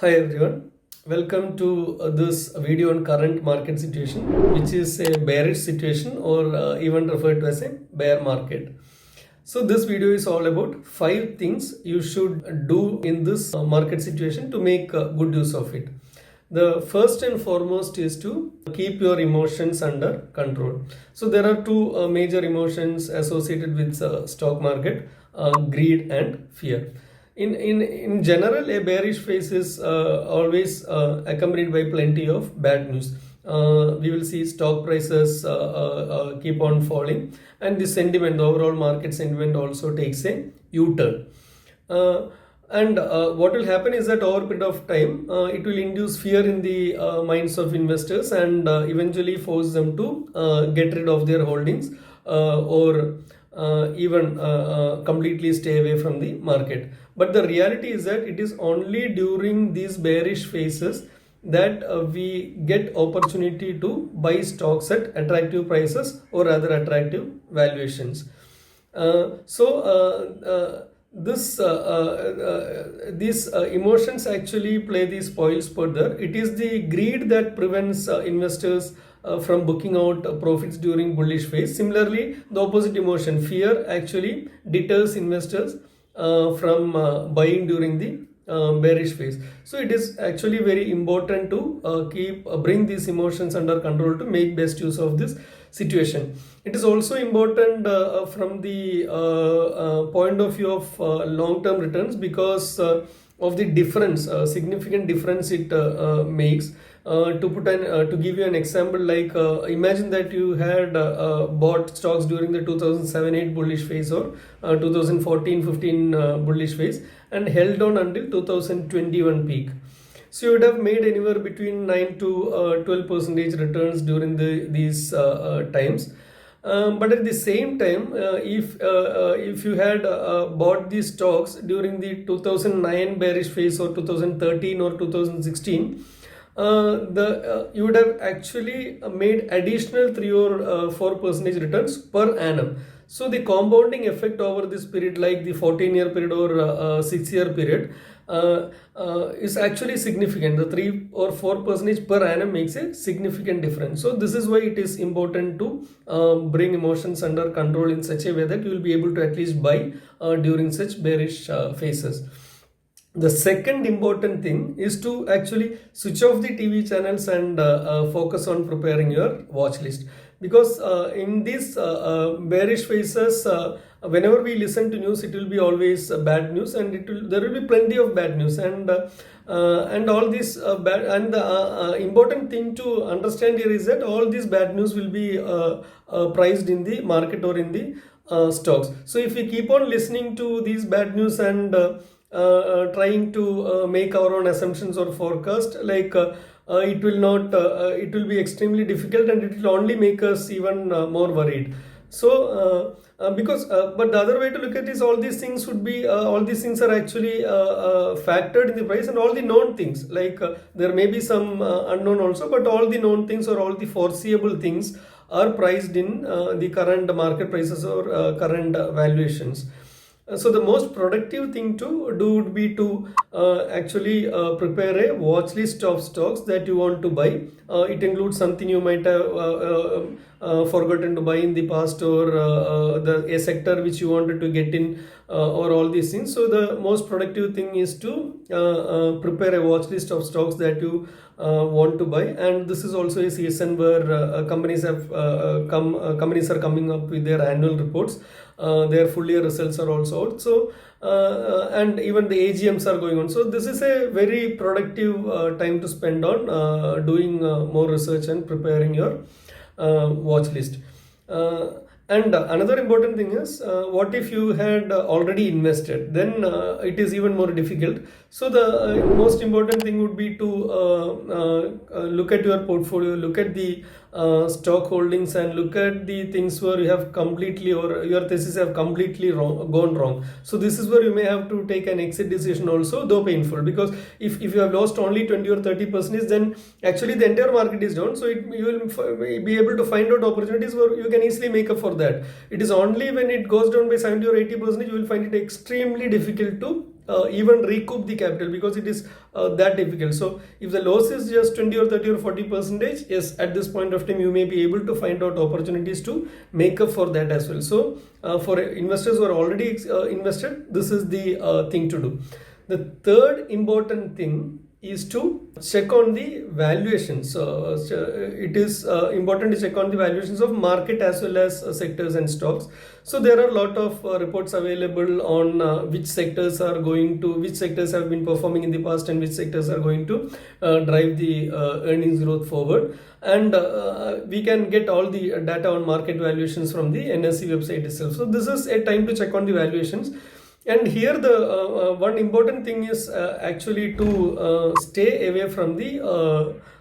Hi everyone, welcome to this video on current market situation, which is a bearish situation or even referred to as a bear market. So this video is all about 5 things you should do in this market situation to make good use of it. The first and foremost is to keep your emotions under control. So there are two major emotions associated with stock market, greed and fear. In general, a bearish phase is always accompanied by plenty of bad news. We will see stock prices keep on falling, and the sentiment, the overall market sentiment, also takes a U-turn. And what will happen is that over a period of time, it will induce fear in the minds of investors and eventually force them to get rid of their holdings or even completely stay away from the market. But the reality is that it is only during these bearish phases that we get opportunity to buy stocks at attractive prices or rather attractive valuations. These emotions actually play the spoils further. It is the greed that prevents investors from booking out profits during bullish phase. Similarly, the opposite emotion, fear, actually deters investors from buying during the bearish phase. So it is actually very important to bring these emotions under control to make best use of this situation. It is also important from the point of view of long-term returns because of the difference, significant difference it makes. To give you an example, like imagine that you had bought stocks during the 2007-8 bullish phase or 2014-15 bullish phase and held on until 2021 peak. So you would have made anywhere between 9 to 12% returns during these times. But at the same time, if you had bought these stocks during the 2009 bearish phase or 2013 or 2016, you would have actually made additional 3 or 4% returns per annum. So the compounding effect over this period, like the 14-year period or 6-year period, is actually significant. The 3 or 4% per annum makes a significant difference. So this is why it is important to bring emotions under control in such a way that you will be able to at least buy during such bearish phases. The second important thing is to actually switch off the TV channels and focus on preparing your watch list, because in these bearish phases, whenever we listen to news, it will be always bad news, and there will be plenty of bad news, and all this bad, and the important thing to understand here is that all this bad news will be priced in the market or in the stocks. So if we keep on listening to these bad news and trying to make our own assumptions or forecast, like it will be extremely difficult, and it will only make us even more worried. So but the other way to look at is all these things are actually factored in the price, and all the known things, like there may be some unknown also, but all the known things or all the foreseeable things are priced in the current market prices or current valuations. So the most productive thing to do would be to actually prepare a watch list of stocks that you want to buy. It includes something you might have forgotten to buy in the past, or a sector which you wanted to get in, or all these things. So the most productive thing is to prepare a watch list of stocks that you want to buy. And this is also a season where companies are coming up with their annual reports. Their full year results are also out. So and even the AGMs are going on. So this is a very productive time to spend on doing more research and preparing your watch list. And another important thing is, what if you had already invested? Then it is even more difficult. So the most important thing would be to look at your portfolio, look at the stock holdings, and look at the things where you have completely, or your thesis have completely gone wrong. So this is where you may have to take an exit decision also, though painful, because if you have lost only 20 or 30%, then actually the entire market is down. So you will be able to find out opportunities where you can easily make up for that. It is only when it goes down by 70 or 80%, you will find it extremely difficult to even recoup the capital, because it is that difficult. So if the loss is just 20 or 30 or 40 percentage, yes, at this point of time you may be able to find out opportunities to make up for that as well. So for investors who are already invested, this is the thing to do. The third important thing is to check on the valuations. It is important to check on the valuations of market as well as sectors and stocks. So there are a lot of reports available on which sectors have been performing in the past and which sectors are going to drive the earnings growth forward. And we can get all the data on market valuations from the NSE website itself. So this is a time to check on the valuations. And here the one important thing is actually to stay away from the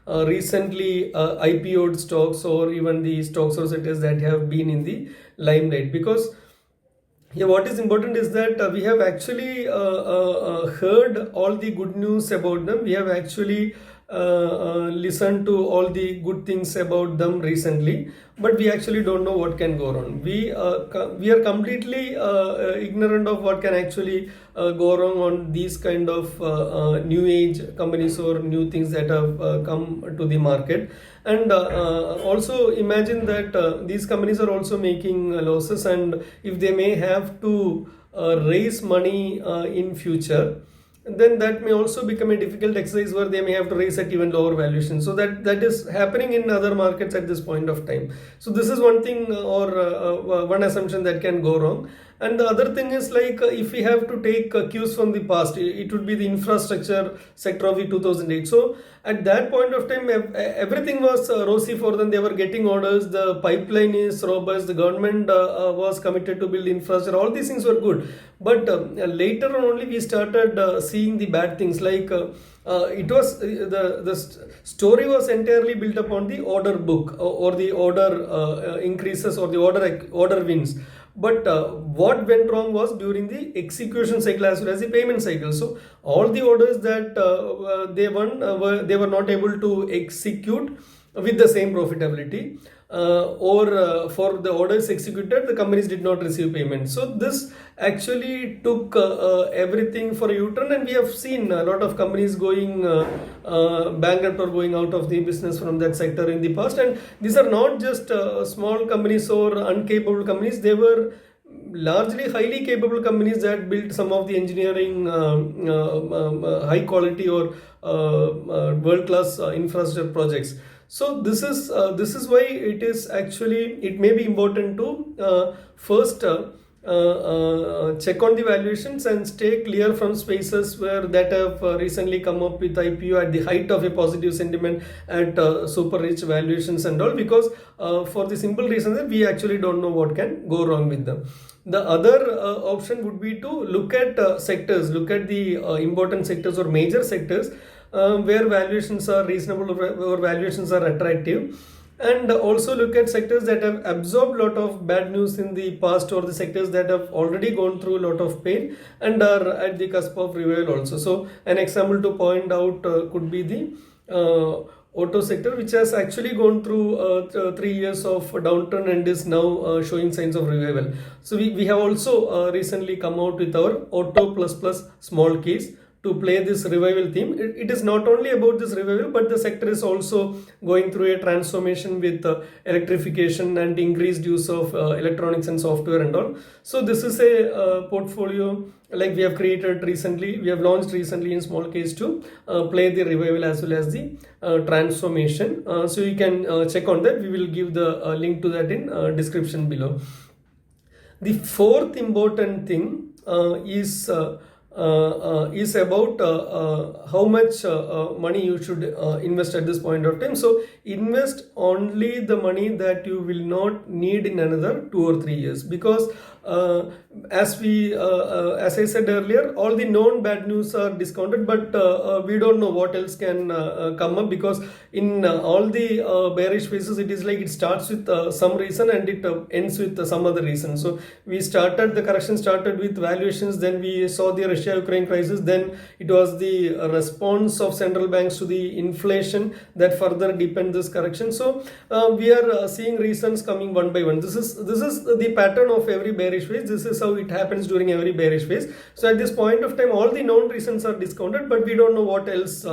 recently IPO'd stocks, or even the stocks or sectors that have been in the limelight. Because here what is important is that we have actually heard all the good news about them. We have actually listened to all the good things about them recently, but we actually don't know what can go wrong. We are completely ignorant of what can actually go wrong on these kind of new age companies or new things that have come to the market. And also imagine that these companies are also making losses, and if they may have to raise money in future, then that may also become a difficult exercise where they may have to raise at even lower valuation. So that is happening in other markets at this point of time. So this is one thing, or one assumption that can go wrong. And the other thing is, like, if we have to take cues from the past, it would be the infrastructure sector of the 2008. So at that point of time, everything was rosy for them. They were getting orders, the pipeline is robust, the government was committed to build infrastructure, all these things were good. But later on only we started seeing the bad things. Like it was the story was entirely built upon the order book, or the order increases, or the order wins. But what went wrong was during the execution cycle as well as the payment cycle. So all the orders that they won, they were not able to execute with the same profitability, or for the orders executed, the companies did not receive payment. So this actually took everything for a U-turn, and we have seen a lot of companies going bankrupt or going out of the business from that sector in the past. And these are not just small companies or uncapable companies. They were largely highly capable companies that built some of the engineering high quality or world class infrastructure projects. So this is why it is actually, it may be important to first check on the valuations and stay clear from spaces where that have recently come up with IPO at the height of a positive sentiment at super rich valuations and all, because for the simple reason that we actually don't know what can go wrong with them. The other option would be to look at sectors, look at the important sectors or major sectors where valuations are reasonable or valuations are attractive, and also look at sectors that have absorbed a lot of bad news in the past, or the sectors that have already gone through a lot of pain and are at the cusp of revival also. So an example to point out could be the auto sector, which has actually gone through 3 years of downturn and is now showing signs of revival. So we have also recently come out with our auto plus plus small case to play this revival theme. It is not only about this revival, but the sector is also going through a transformation with electrification and increased use of electronics and software and all. So this is a portfolio like we have created recently, we have launched recently in small case to play the revival as well as the transformation. So you can check on that. We will give the link to that in description below. The fourth important thing is about how much money you should invest at this point of time. So invest only the money that you will not need in another 2 or 3 years, because as I said earlier, all the known bad news are discounted, but we don't know what else can come up, because in all the bearish phases, it is like it starts with some reason and it ends with some other reason. So the correction started with valuations, then we saw the Russia-Ukraine crisis, then it was the response of central banks to the inflation that further deepened this correction. So we are seeing reasons coming one by one. This is the pattern of every bearish bearish phase. This is how it happens during every bearish phase. So at this point of time, all the known reasons are discounted, but we don't know what else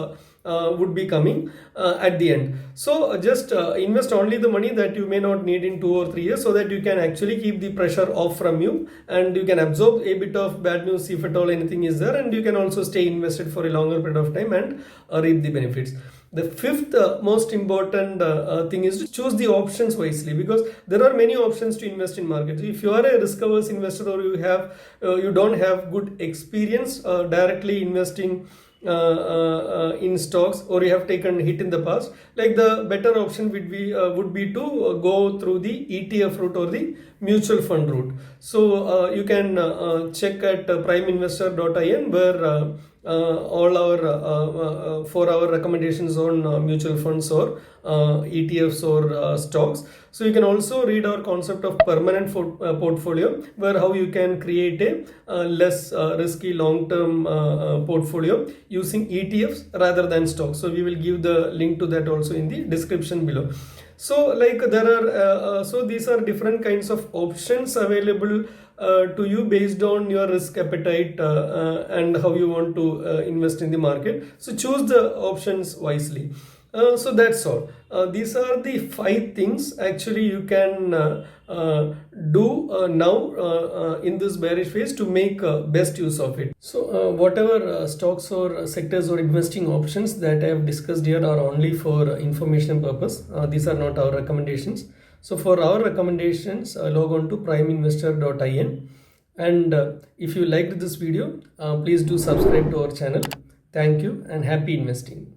would be coming at the end. So just invest only the money that you may not need in 2 or 3 years, so that you can actually keep the pressure off from you, and you can absorb a bit of bad news if at all anything is there, and you can also stay invested for a longer period of time and reap the benefits. The fifth most important thing is to choose the options wisely, because there are many options to invest in markets. If you are a risk averse investor, or you don't have good experience directly investing in stocks, or you have taken hit in the past, like the better option would be to go through the ETF route or the mutual fund route. So you can check at primeinvestor.in, where all our 4-hour recommendations on mutual funds or ETFs or stocks. So you can also read our concept of permanent portfolio, where how you can create a less risky long-term portfolio using ETFs rather than stocks. So we will give the link to that also in the description below. So like there are so these are different kinds of options available to you based on your risk appetite and how you want to invest in the market. So choose the options wisely. So that's all. These are the 5 things actually you can do now in this bearish phase to make best use of it. So whatever stocks or sectors or investing options that I have discussed here are only for information purpose. These are not our recommendations. So for our recommendations, log on to primeinvestor.in, and if you liked this video, please do subscribe to our channel. Thank you and happy investing.